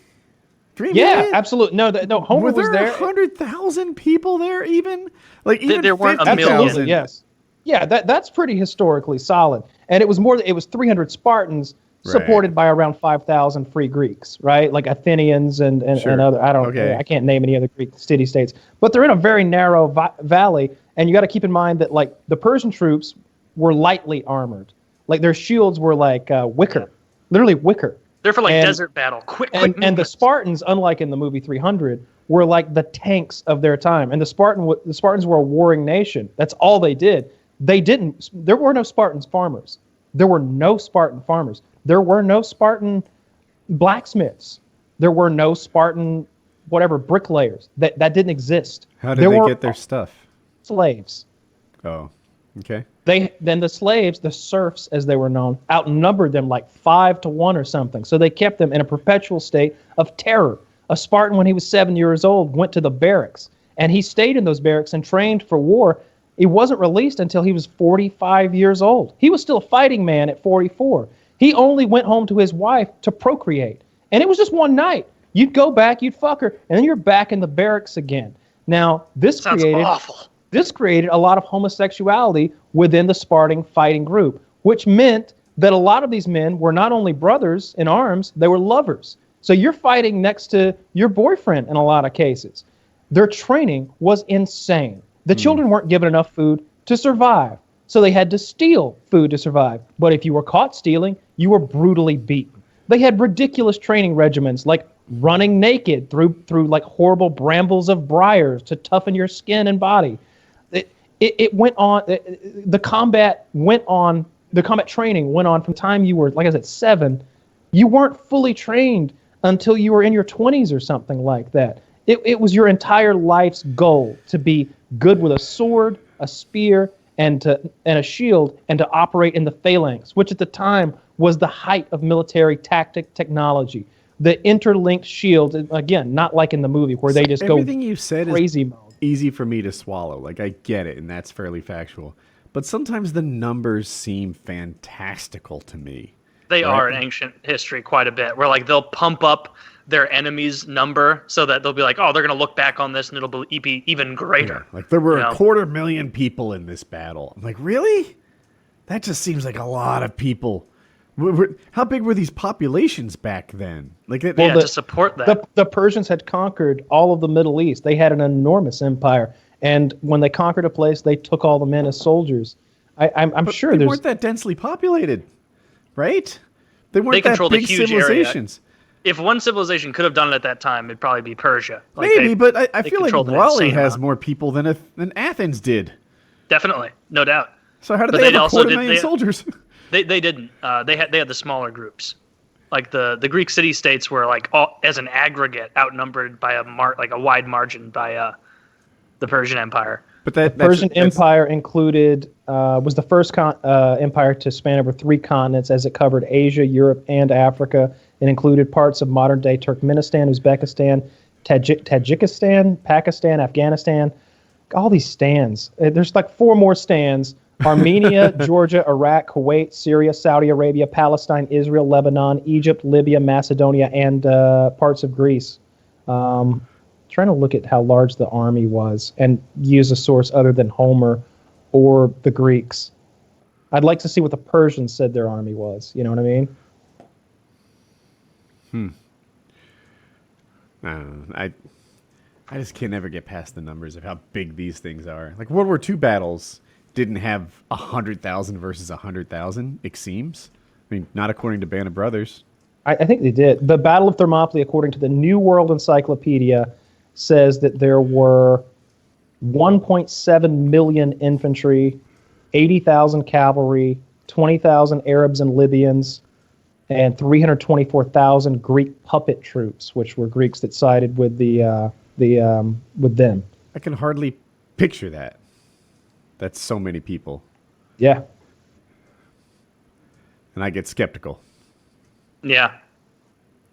3 Yeah, million? absolutely. No, Homer Were was there there. 100,000 people there even? Even there weren't a 50,000? million. Absolutely, yes. Yeah, that's pretty historically solid. And it was 300 Spartans supported by around 5,000 free Greeks, right? Like Athenians and other, I can't name any other Greek city-states. But they're in a very narrow valley, and you got to keep in mind that the Persian troops were lightly armored. Their shields were wicker, literally wicker. They're for desert battle, quick and the movements. Spartans, unlike in the movie 300, were like the tanks of their time. And the Spartans were a warring nation. That's all they did. There were no Spartan farmers. There were no Spartan farmers. There were no Spartan blacksmiths. There were no Spartan bricklayers. That didn't exist. How did they get their stuff? Slaves. Oh, okay. Then the slaves, the serfs as they were known, outnumbered them 5-1 or something. So they kept them in a perpetual state of terror. A Spartan, when he was 7 years old, went to the barracks, and he stayed in those barracks and trained for war. He wasn't released until he was 45 years old. He was still a fighting man at 44. He only went home to his wife to procreate. And it was just one night. You'd go back, you'd fuck her, and then you're back in the barracks again. Now, this created a lot of homosexuality within the Spartan fighting group, which meant that a lot of these men were not only brothers in arms, they were lovers. So you're fighting next to your boyfriend in a lot of cases. Their training was insane. The children weren't given enough food to survive, so they had to steal food to survive. But if you were caught stealing, you were brutally beaten. They had ridiculous training regimens, like running naked through horrible brambles of briars to toughen your skin and body. It went on. The combat training went on from time you were, like I said, 7. You weren't fully trained until you were in your 20s or something like that. It was your entire life's goal to be good with a sword, a spear, and a shield, and to operate in the phalanx, which at the time was the height of military technology. The interlinked shield, again, not like in the movie where they just Everything you've said crazy is mode. Easy for me to swallow. I get it, and that's fairly factual. But sometimes the numbers seem fantastical to me. They are in ancient history quite a bit, where they'll pump up their enemy's number so that they'll be like, oh, they're going to look back on this and it'll be even greater. Yeah, there were 250,000 people in this battle. I'm like, really? That just seems like a lot of people. How big were these populations back then? To support that. The Persians had conquered all of the Middle East. They had an enormous empire. And when they conquered a place, they took all the men as soldiers. I'm sure they there's. weren't that densely populated, right? They weren't They that controlled a big huge area. civilizations. If one civilization could have done it at that time, it'd probably be Persia. Like Maybe, but I they feel like controlled an Raleigh insane has amount. more people than Athens did. Definitely, no doubt. So how did But they have they a also quarter did- million they- soldiers? They didn't. They had the smaller groups. Like the Greek city states were like as an aggregate outnumbered by a wide margin by the Persian Empire. But that Persian Empire included was the first empire to span over 3 continents, as it covered Asia, Europe, and Africa. It included parts of modern-day Turkmenistan, Uzbekistan, Tajikistan, Pakistan, Afghanistan. All these stands. There's like 4 more stands. Armenia, Georgia, Iraq, Kuwait, Syria, Saudi Arabia, Palestine, Israel, Lebanon, Egypt, Libya, Macedonia, and parts of Greece. Trying to look at how large the army was and use a source other than Homer or the Greeks. I'd like to see what the Persians said their army was. You know what I mean? I just can never get past the numbers of how big these things are. Like World War II battles didn't have 100,000 versus 100,000. It seems. I mean, not according to Band of Brothers. I think they did. The Battle of Thermopylae, according to the New World Encyclopedia, says that there were 1.7 million infantry, 80,000 cavalry, 20,000 Arabs and Libyans, and 324,000 Greek puppet troops, which were Greeks that sided with with them. I can hardly picture that. That's so many people. Yeah. And I get skeptical. Yeah.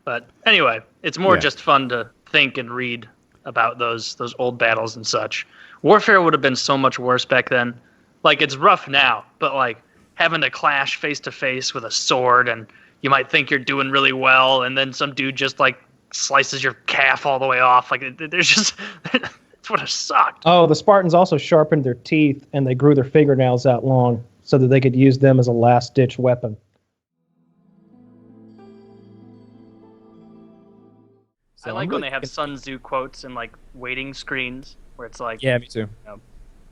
But anyway, it's more Yeah. just fun to think and read about those old battles and such. Warfare would have been so much worse back then. Like, it's rough now, but like having to clash face to face with a sword, and you might think you're doing really well, and then some dude just like slices your calf all the way off. Like, there's just it's what have sucked. Oh, the Spartans also sharpened their teeth and they grew their fingernails out long so that they could use them as a last-ditch weapon. I like when they have Sun Tzu quotes and like waiting screens where it's like, Yeah, me too.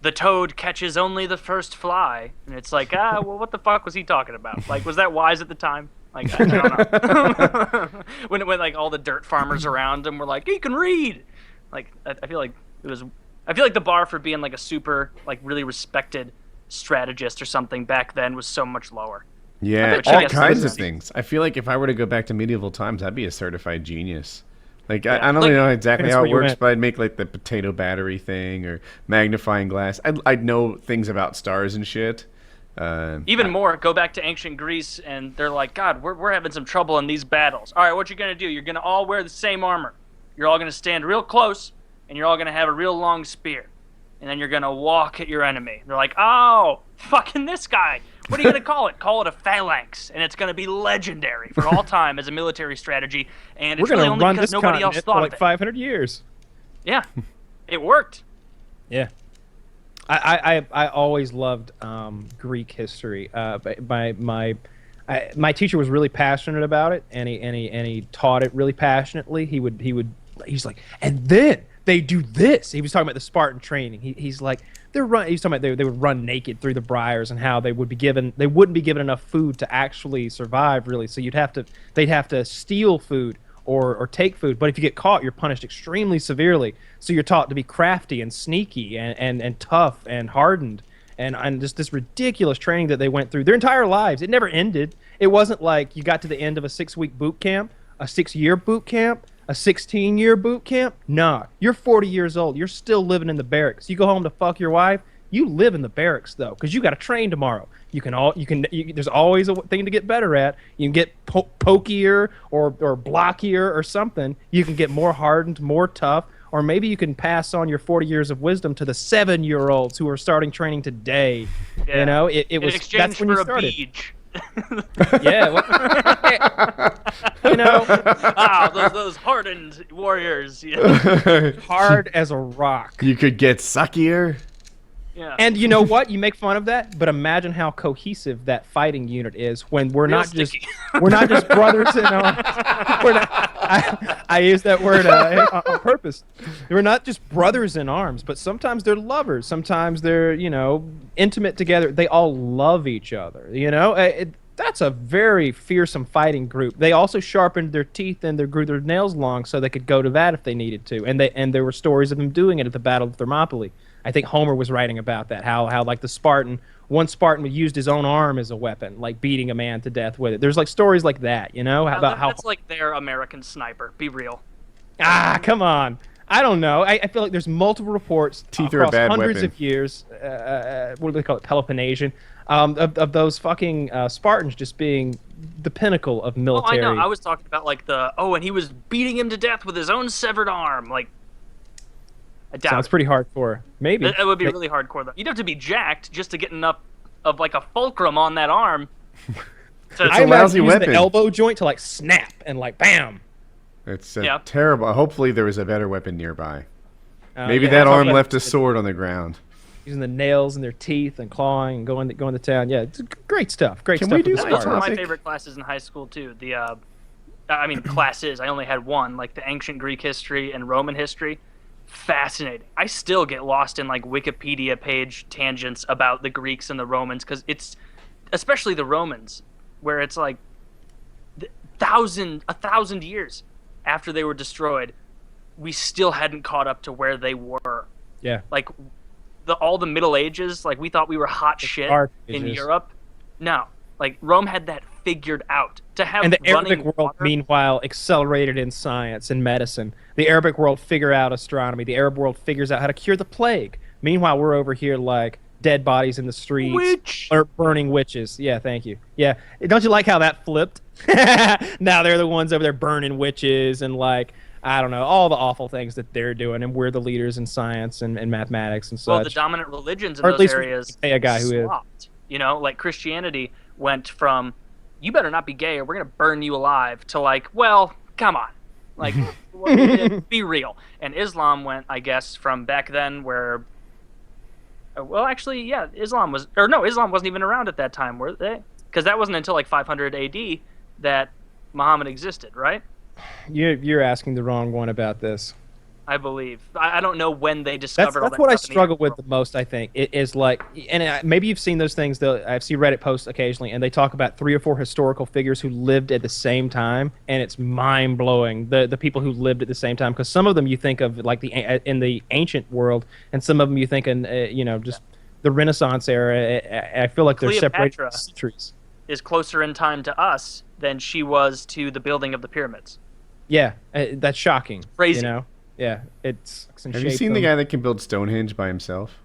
the toad catches only the first fly, and it's like, well, what the fuck was he talking about? Like, was that wise at the time? Like, I don't know. when like all the dirt farmers around him were like, he can read. Like, I feel like it was. I feel like the bar for being like a super, like, really respected strategist or something back then was so much lower. Yeah, Which I all guess kinds is- of things. I feel like if I were to go back to medieval times, I'd be a certified genius. Like, Yeah. I don't Like, know exactly that's how where it you works, went. but I'd make like the potato battery thing or magnifying glass. I'd know things about stars and shit. Even more, go back to ancient Greece, and they're like, God, we're having some trouble in these battles. All right, what you're going to do, you're going to all wear the same armor. You're all going to stand real close, and you're all going to have a real long spear. And then you're going to walk at your enemy. They're like, oh, fucking this guy. What are you going to call it? Call it a phalanx. And it's going to be legendary for all time as a military strategy. And We're it's really gonna only run because this nobody else continent thought for of like it. 500 years. Yeah, it worked. Yeah. I always loved Greek history. My teacher was really passionate about it, and he taught it really passionately. He's like, and then they do this. He was talking about the Spartan training. He's like, he's talking about they would run naked through the briars and how they wouldn't be given enough food to actually survive, really. So they'd have to steal food or take food. But if you get caught, you're punished extremely severely. So you're taught to be crafty and sneaky and tough and hardened. And just this ridiculous training that they went through their entire lives. It never ended. It wasn't like you got to the end of a 6-week boot camp, a 6-year boot camp, a 16-year boot camp. Nah, you're 40 years old. You're still living in the barracks. You go home to fuck your wife. You live in the barracks though, because you got to train tomorrow. There's always a thing to get better at. You can get pokier or blockier or something. You can get more hardened, more tough. Or maybe you can pass on your 40 years of wisdom to the 7-year-olds who are starting training today. Yeah. You know, it In was exchange that's when for you a started. beach. Yeah, you know, Those hardened warriors. Yeah. hard as a rock. You could get suckier. Yeah. And you know what? You make fun of that, but imagine how cohesive that fighting unit is when we're Real not just sticky. we're not just brothers in arms. I use that word on purpose. We're not just brothers in arms, but sometimes they're lovers. Sometimes they're intimate together. They all love each other. That's a very fearsome fighting group. They also sharpened their teeth and they grew their nails long so they could go to that if they needed to. And there were stories of them doing it at the Battle of Thermopylae. I think Homer was writing about that, how like the Spartan, one Spartan used his own arm as a weapon, like beating a man to death with it. There's like stories like that, about how. That's like their American sniper. Be real. Come on. I don't know. I feel like there's multiple reports Teeth are a across bad hundreds weapon. of years. What do they call it? Peloponnesian. Of those fucking Spartans just being the pinnacle of Oh, military. I know. I was talking about like and he was beating him to death with his own severed arm. Like, I doubt Sounds it. pretty hardcore. Maybe. It would be really hardcore though. You'd have to be jacked just to get enough of like a fulcrum on that arm. I a imagine lousy using weapon. the elbow joint to like snap and like bam. It's Yeah. terrible. Hopefully, there was a better weapon nearby. Maybe Yeah, that that's arm what- left a sword on the ground. Using the nails in their teeth and clawing and going to town. Yeah, it's great stuff. Great Can stuff. we do with the some That's one of Spartans. my topic? favorite classes in high school too. Classes. I only had one, like the ancient Greek history and Roman history. Fascinating. I still get lost in like Wikipedia page tangents about the Greeks and the Romans because it's, especially the Romans, where it's like a thousand years after they were destroyed, we still hadn't caught up to where they were. Yeah. Like all the Middle Ages, like we thought we were hot shit Dark in Ages. Europe. No, like Rome had that figured out. To have And the running Arabic world, water, meanwhile, accelerated in science and medicine. The Arabic world figure out astronomy. The Arab world figures out how to cure the plague. Meanwhile, we're over here like dead bodies in the streets Witch. or burning witches. Yeah, thank you. Yeah, don't you like how that flipped? Now they're the ones over there burning witches and like I don't know all the awful things that they're doing, and we're the leaders in science and mathematics and such. Well, the dominant religions in Or at those least we areas pay a guy who is. swapped. Like Christianity went from you better not be gay or we're gonna burn you alive to like, well, come on, like be real. And Islam went, I guess, from back then where. Well, actually, yeah, Islam wasn't even around at that time, were they? Because that wasn't until like 500 AD that Muhammad existed, right? You're asking the wrong one about this. I believe. I don't know when they discovered all That's that what I stuff in the struggle Arab with world. the most. I think it is like, and maybe you've seen those things. I've seen Reddit posts occasionally, and they talk about 3 or 4 historical figures who lived at the same time, and it's mind blowing. The people who lived at the same time, because some of them you think of like in the ancient world, and some of them you think in just the Renaissance era. I feel like they're separated Cleopatra. centuries. Is closer in time to us than she was to the building of the pyramids. Yeah, that's shocking. Crazy. Yeah, it's. Have you seen the guy that can build Stonehenge by himself?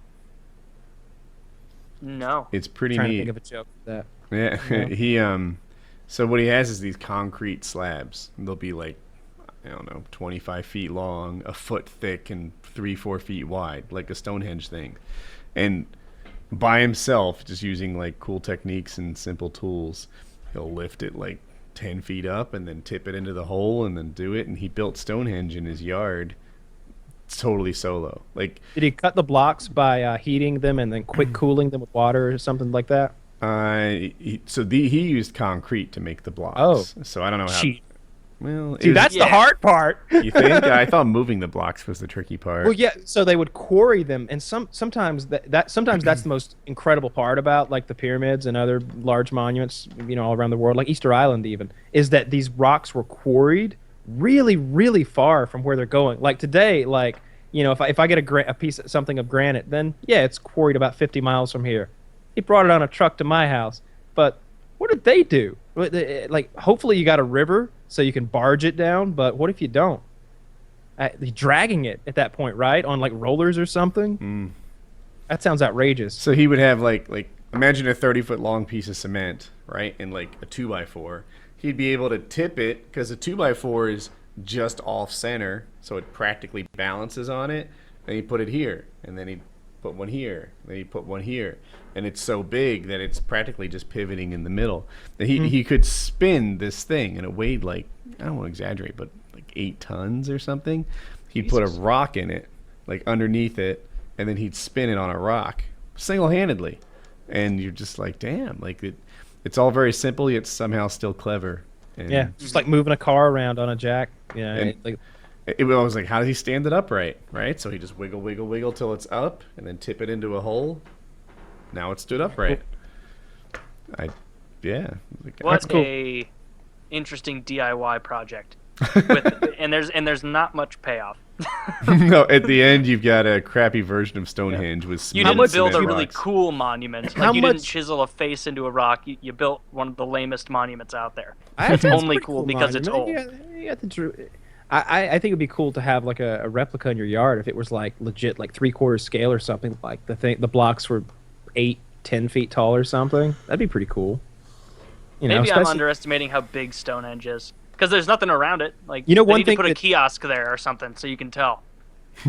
No. It's pretty Trying to neat. think of a joke for that. Yeah, he so what he has is these concrete slabs. They'll be like, I don't know, 25 feet long, a foot thick, and 3-4 feet wide, like a Stonehenge thing. And by himself, just using like cool techniques and simple tools, he'll lift it like 10 feet up and then tip it into the hole and then do it. And he built Stonehenge in his yard totally solo. Like, Did he cut the blocks by heating them and then quick cooling them with water or something like that? he used concrete to make the blocks. Oh. So I don't know how. Cheat. Well, Dude, that's the Yeah. hard part. you think? I thought moving the blocks was the tricky part. Well, yeah. So they would quarry them, and sometimes sometimes that's the most incredible part about like the pyramids and other large monuments, all around the world, like Easter Island, even, is that these rocks were quarried really, really far from where they're going. Like today, like if I get a piece of something of granite, then yeah, it's quarried about 50 miles from here. He brought it on a truck to my house, but what did they do? Like, hopefully you got a river so you can barge it down, but what if you don't? Dragging it at that point, right? On like rollers or something? That sounds outrageous. So he would have like imagine a 30-foot long piece of cement, right? And like a 2x4. He'd be able to tip it because a 2x4 is just off center, so it practically balances on it. And he'd put it here, and then he'd put one here, then he'd put one here. And it's so big that it's practically just pivoting in the middle. And he could spin this thing, and it weighed like, I don't want to exaggerate, but like 8 tons or something. He'd put a rock in it, like underneath it, and then he'd spin it on a rock. single-handedly, and you're just like, damn, like it's all very simple yet somehow still clever. And Yeah, just like moving a car around on a jack. Yeah, And- like I was like, how does he stand it upright? Right, so he just wiggle till it's up, and then tip it into a hole. Now it's stood upright. What a interesting DIY project. And there's not much payoff. No, at the end you've got a crappy version of Stonehenge with You cement didn't build a cement really rocks. cool monument. How Like you didn't much- chisel a face into a rock. You built one of the lamest monuments out there. It's only cool because it's old. I think it'd be cool to have like a replica in your yard if it was like legit, like 3/4 scale or something. Like the blocks were 8-10 feet tall or something. That'd be pretty cool. You know, Maybe I'm especially- underestimating how big Stonehenge is because there's nothing around it. Like You know, they one need thing to put a that- kiosk there or something so you can tell.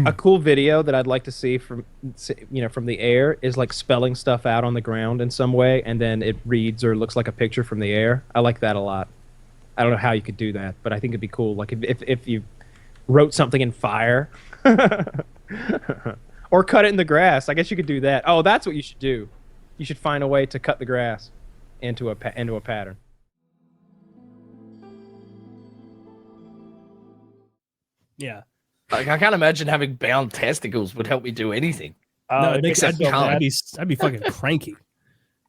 a cool video that I'd like to see from the air is like spelling stuff out on the ground in some way, and then it reads or looks like a picture from the air. I like that a lot. I don't know how you could do that, but I think it'd be cool. Like if you wrote something in fire, or cut it in the grass. I guess you could do that. Oh, that's what you should do. You should find a way to cut the grass into a pattern. Yeah. Like, I can't imagine having bound testicles would help me do anything. No, it makes I'd me so mad. be fucking cranky.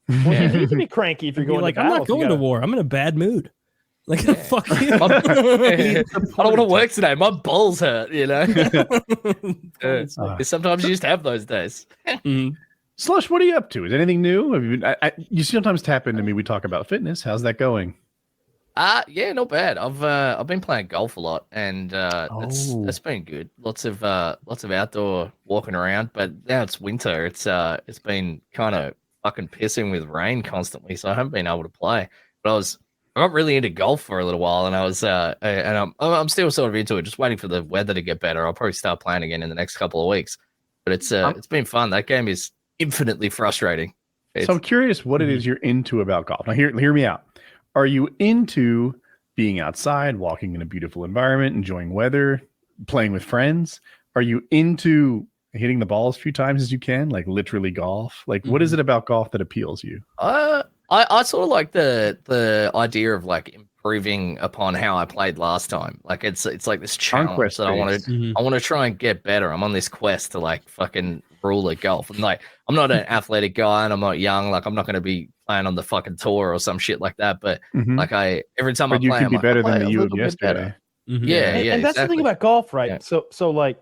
Well, you need to be cranky if you're I'd be going like, to I'm battle. not going to war. I'm in a bad mood. Like, fuck you. I don't want to work today. My balls hurt, you know? Sometimes you just have those days. Slush, what are you up to? Is anything new? Have you, you sometimes tap into me. We talk about fitness. How's that going? Yeah, not bad. I've been playing golf a lot, and that's been good. Lots of outdoor walking around. But now it's winter. It's been kind of fucking pissing with rain constantly, so I haven't been able to play. But I got really into golf for a little while, and I'm still sort of into it. Just waiting for the weather to get better. I'll probably start playing again in the next couple of weeks. But it's been fun. That game is infinitely frustrating. So I'm curious what it is you're into about golf. Now, hear me out. Are you into being outside, walking in a beautiful environment, enjoying weather, playing with friends? Are you into hitting the ball as few times as you can, like literally golf? Like, what is it about golf that appeals you? I sort of like the idea of like improving upon how I played last time. Like it's like this challenge Conquest that I want based. to I want to try and get better. I'm on this quest to like fucking rule at golf. And like I'm not an athletic guy and I'm not young. Like I'm not going to be playing on the fucking tour or some shit like that. But like every time I But you play, can I'm be like, better I play than a the you of little bit better. yesterday. Yeah, And that's the thing exactly. about golf, right? Yeah. So like,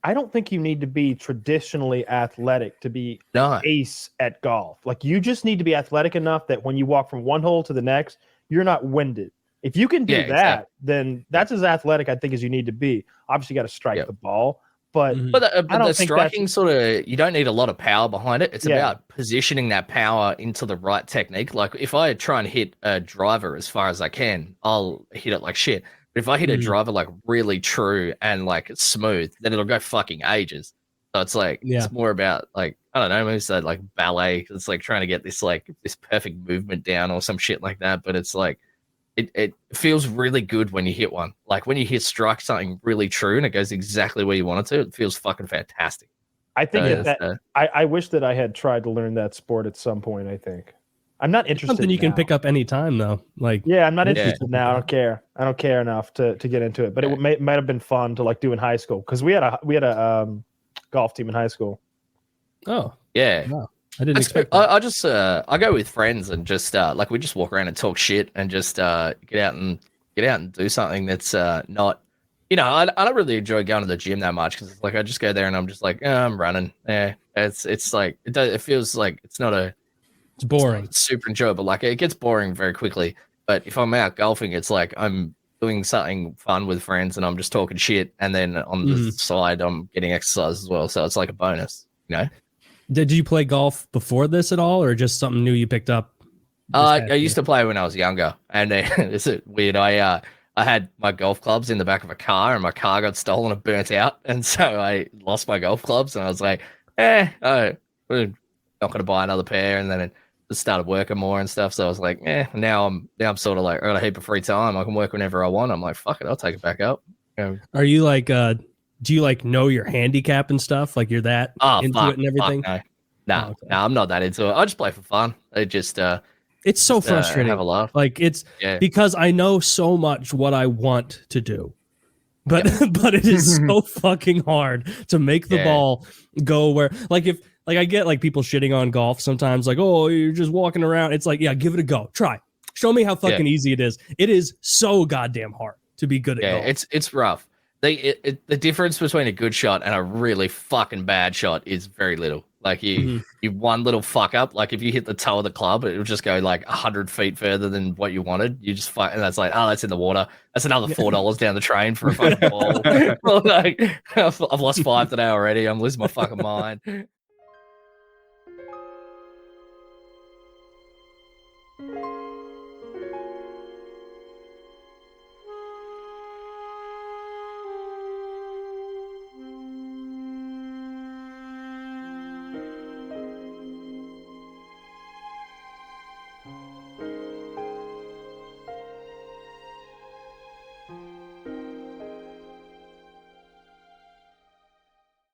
I don't think you need to be traditionally athletic to be No. ace at golf. Like you just need to be athletic enough that when you walk from one hole to the next, you're not winded. If you can do Yeah, that, exactly. then that's as athletic, I think, as you need to be. Obviously, you got to strike Yep. the ball, but But I the don't think that's- striking sort of, you don't need a lot of power behind it. It's Yeah. about positioning that power into the right technique. Like if I try and hit a driver as far as I can, I'll hit it like shit. But if I hit a driver like really true and like smooth, then it'll go fucking ages. So it's like it's more about like I don't know, maybe it's like ballet. It's like trying to get this perfect movement down or some shit like that. But it's like it feels really good when you hit one. Like when you strike something really true and it goes exactly where you want it to, it feels fucking fantastic. I think So, I wish that I had tried to learn that sport at some point. I think I'm not interested. Something you can now. pick up any time though. Like Yeah, I'm not Yeah. interested now. I don't care. I don't care enough to get into it. But it might have been fun to like do in high school because we had a golf team in high school. oh yeah. wow. I didn't expect that. I go with friends and just like we just walk around and talk shit and just get out and do something that's not, you know, I don't really enjoy going to the gym that much because like I just go there and I'm just like I'm running. It's like it feels like it's boring. it's super enjoyable. Like it gets boring very quickly. But if I'm out golfing, it's like I'm doing something fun with friends and I'm just talking shit, and then on the side I'm getting exercise as well. So it's like a bonus, you know. Did you play golf before this at all, or just something new you picked up? I used to play when I was younger, and it's weird. I had my golf clubs in the back of a car, and my car got stolen and burnt out, and so I lost my golf clubs, and I was like, we're not going to buy another pair, and then it just started working more and stuff. So I was like, now I'm sort of like I got a heap of free time. I can work whenever I want. I'm like, fuck it, I'll take it back up. Are you like do you like know your handicap and stuff? Like you're that into it and everything? No. Nah, Okay. I'm not that into it. I just play for fun. I just It's so frustrating. have a laugh. Like it's Yeah. because I know so much what I want to do. But but it is so fucking hard to make the ball go where like if like I get like people shitting on golf sometimes like, oh, you're just walking around. It's like, yeah, give it a go. Try. Show me how fucking easy it is. It is so goddamn hard to be good at golf. It's rough. The difference between a good shot and a really fucking bad shot is very little. Like you one little fuck up. Like if you hit the toe of the club, it will just go like 100 feet further than what you wanted. You just fight, and that's like, oh, that's in the water. That's another $4 down the train for a fucking ball. Well, like, I've lost 5 today already. I'm losing my fucking mind.